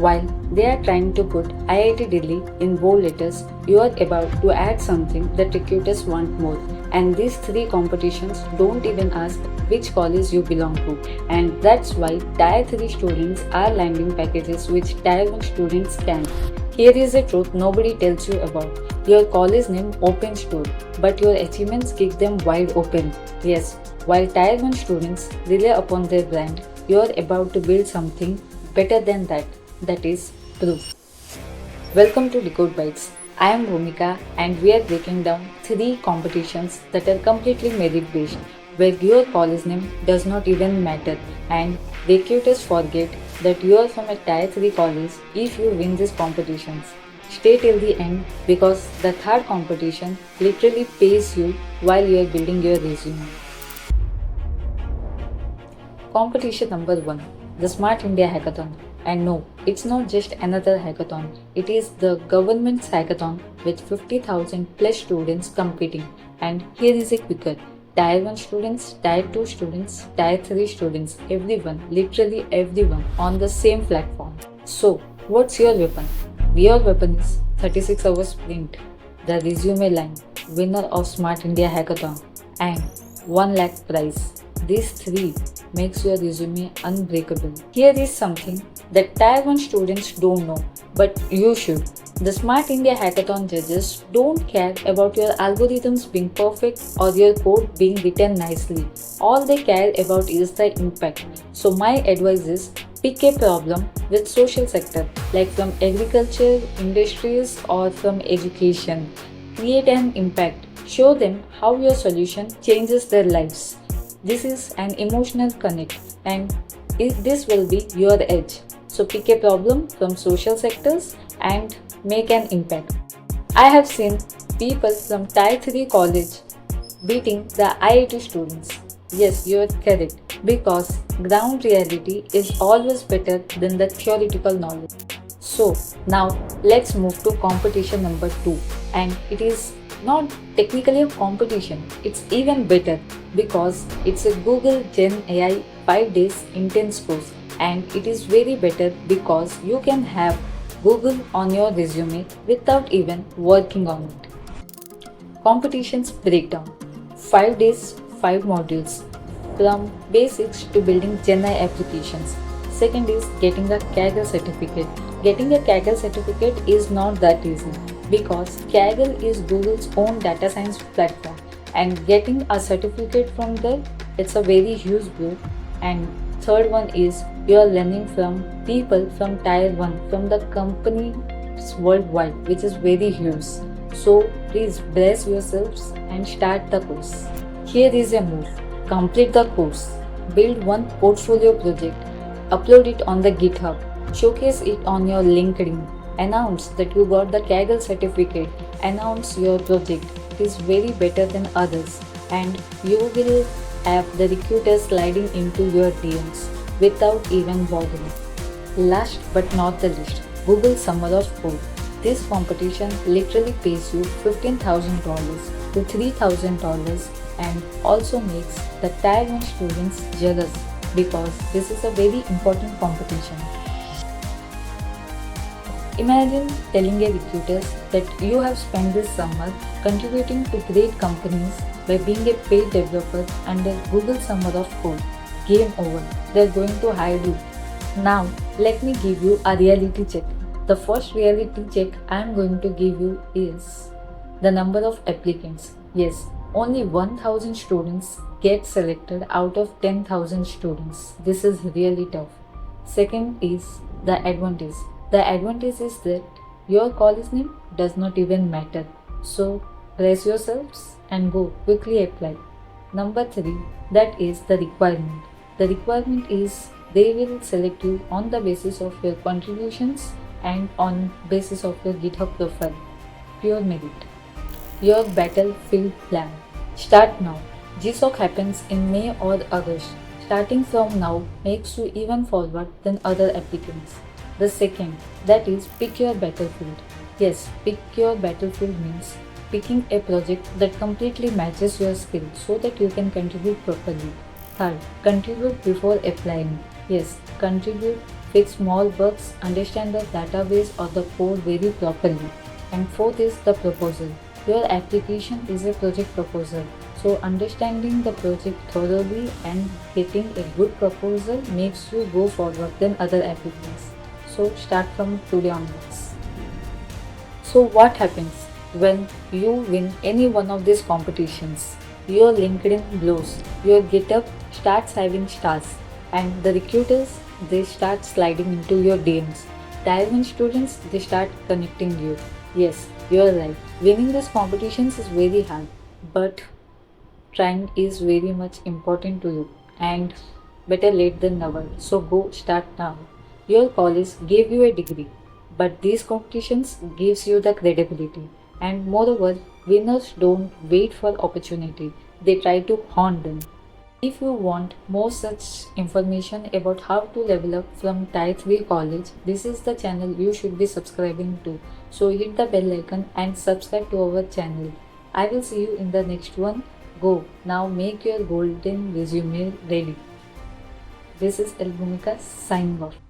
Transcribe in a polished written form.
While they are trying to put IIT Delhi in bold letters, you are about to add something that recruiters want more. And these three competitions don't even ask which college you belong to. And that's why Tier 3 students are landing packages which Tier 1 students can't. Here is a truth nobody tells you about. Your college name opens door, but your achievements kick them wide open. Yes, while Tier 1 students rely upon their brand, you are about to build something better than that. That is proof. Welcome to Decode Bites. I am Bhumika and we are breaking down three competitions that are completely merit based, where your college name does not even matter and recruiters forget that you are from a Tier 3 college if you win these competitions. Stay till the end because the third competition literally pays you while you are building your resume. Competition number 1, the Smart India Hackathon. And no, it's not just another hackathon. It is the government's hackathon with 50,000 plus students competing. And here is a quicker. Tier 1 students, Tier 2 students, Tier 3 students, everyone, literally everyone on the same platform. So, what's your weapon? Your weapon is 36 hours sprint, the resume line, winner of Smart India Hackathon, and 1 lakh prize. These three makes your resume unbreakable. Here is something that Tier 1 students don't know, but you should. The Smart India Hackathon judges don't care about your algorithms being perfect or your code being written nicely. All they care about is the impact. So my advice is pick a problem with social sector like from agriculture, industries or from education. Create an impact. Show them how your solution changes their lives. This is an emotional connect and this will be your edge. So pick a problem from social sectors and make an impact. I have seen people from Tier 3 college beating the IIT students. Yes, you are correct because ground reality is always better than the theoretical knowledge. So now let's move to competition number 2 and it is not technically a competition, it's even better because it's a Google Gen AI 5 days intense course and it is very better because you can have Google on your resume without even working on it. Competitions breakdown 5 days, 5 modules from basics to building Gen AI applications. Second is getting a Kaggle certificate. Getting a Kaggle certificate is not that easy because Kaggle is Google's own data science platform and getting a certificate from there it's a very huge blow. And third one is you are learning from people from Tier 1 from the companies worldwide which is very huge. So please brace yourselves and start the course. Here is a move. Complete the course. Build one portfolio project. Upload it on the GitHub. Showcase it on your LinkedIn. Announce that you got the Kaggle certificate. Announce your project. It is very better than others and you will have the recruiters sliding into your DMs without even bothering. Last but not the least, Google Summer of Code. This competition literally pays you $15,000 to $3,000 and also makes the Tier 1 students jealous because this is a very important competition. Imagine telling a recruiter that you have spent this summer contributing to great companies by being a paid developer under Google Summer of Code. Game over. They're going to hire you. Now, let me give you a reality check. The first reality check I am going to give you is the number of applicants. Yes, only 1,000 students get selected out of 10,000 students. This is really tough. Second is the advantage. The advantage is that your college name does not even matter. So brace yourselves and go quickly apply. Number 3, that is the requirement. The requirement is they will select you on the basis of your contributions and on basis of your GitHub profile. Pure merit. Your battlefield plan. Start now. GSOC happens in May or August. Starting from now makes you even forward than other applicants. The second, that is pick your battlefield. Yes, pick your battlefield means picking a project that completely matches your skill so that you can contribute properly. Third, contribute before applying. Yes, contribute fix small bugs, understand the database or the code very properly. And fourth is the proposal. Your application is a project proposal. So understanding the project thoroughly and getting a good proposal makes you go forward than other applicants. So start from today onwards. So what happens when you win any one of these competitions? Your LinkedIn blows, your GitHub starts having stars, and the recruiters they start sliding into your DMs. Tier 1 students they start connecting you. Yes, you're right. Winning these competitions is very hard, but trying is very much important to you and better late than never. So go start now. Your college gave you a degree, but these competitions gives you the credibility. And moreover, winners don't wait for opportunity. They try to haunt them. If you want more such information about how to level up from Tier 3 college, this is the channel you should be subscribing to. So hit the bell icon and subscribe to our channel. I will see you in the next one. Go now make your golden resume ready. This is El Bhumika signing off.